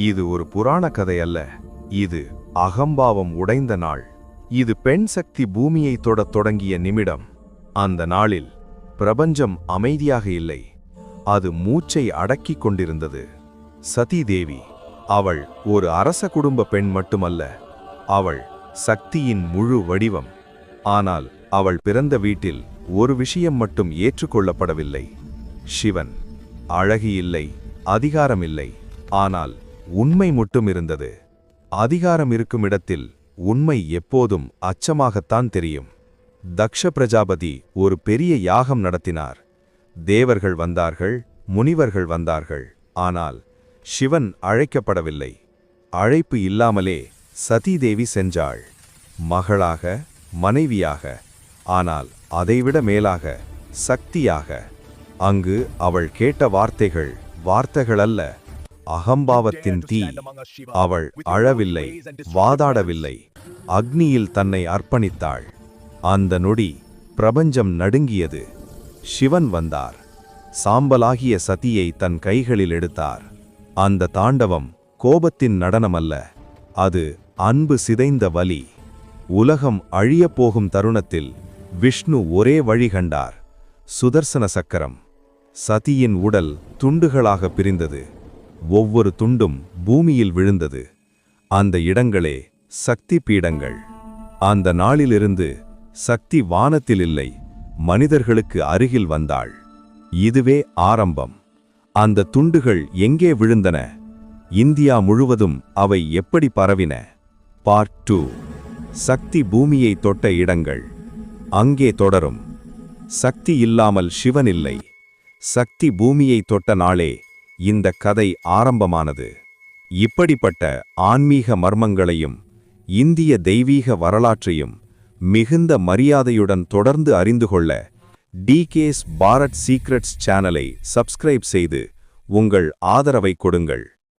இது ஒரு புராண கதை அல்ல, இது அகம்பாவம் உடைந்த நாள். இது பெண் சக்தி பூமியை தொடத் தொடங்கிய நிமிடம். அந்த நாளில் பிரபஞ்சம் அமைதியாக இல்லை, அது மூச்சை அடக்கிக் கொண்டிருந்தது. சதி தேவி, அவள் ஒரு அரச குடும்ப பெண் மட்டுமல்ல, அவள் சக்தியின் முழு வடிவம். ஆனால் அவள் பிறந்த வீட்டில் ஒரு விஷயம் மட்டும் ஏற்றுக்கொள்ளப்படவில்லை. சிவன். அழகு இல்லை, அதிகாரம் இல்லை, ஆனால் உண்மை மட்டும் இருந்தது. அதிகாரம் இருக்கும் இடத்தில் உண்மை எப்போதும் அச்சமாகத்தான் தெரியும். தக்ஷ பிரஜாபதி ஒரு பெரிய யாகம் நடத்தினார். தேவர்கள் வந்தார்கள், முனிவர்கள் வந்தார்கள், ஆனால் சிவன் அழைக்கப்படவில்லை. அழைப்பு இல்லாமலே சதீதேவி சென்றாள், மகளாக, மனைவியாக, ஆனால் அதைவிட மேலாக சக்தியாக. அங்கு அவள் கேட்ட வார்த்தைகள் வார்த்தைகளல்ல, அகம்பாவத்தின் தீ. அவள் அழவில்லை, வாதாடவில்லை, அக்னியில் தன்னை அர்ப்பணித்தாள். அந்த நொடி பிரபஞ்சம் நடுங்கியது. சிவன் வந்தார், சாம்பலாகிய சதியை தன் கைகளில் எடுத்தார். அந்த தாண்டவம் கோபத்தின் நடனமல்ல, அது அன்பு சிதைந்த வலி. உலகம் அழியப்போகும் தருணத்தில் விஷ்ணு ஒரே வழி கண்டார், சுதர்சன சக்கரம். சதியின் உடல் துண்டுகளாக பிரிந்தது, ஒவ்வொரு துண்டும் பூமியில் விழுந்தது. அந்த இடங்களே சக்தி பீடங்கள். அந்த நாளிலிருந்து சக்தி வானத்தில் இல்லை, மனிதர்களுக்கு அருகில் வந்தாள். இதுவே ஆரம்பம். அந்த துண்டுகள் எங்கே விழுந்தன? இந்தியா முழுவதும் அவை எப்படி பரவின? பார்ட் 2. சக்தி பூமியை தொட்ட இடங்கள். அங்கே தொடரும். சக்தி இல்லாமல் சிவன் இல்லை. சக்தி பூமியை தொட்ட நாளே இந்த கதை ஆரம்பமானது. இப்படிப்பட்ட ஆன்மீக மர்மங்களையும் இந்திய தெய்வீக வரலாற்றையும் மிகுந்த மரியாதையுடன் தொடர்ந்து அறிந்து கொள்ள டிகேஸ் பாரத் சீக்ரெட்ஸ் சேனலை சப்ஸ்கிரைப் செய்து உங்கள் ஆதரவை கொடுங்கள்.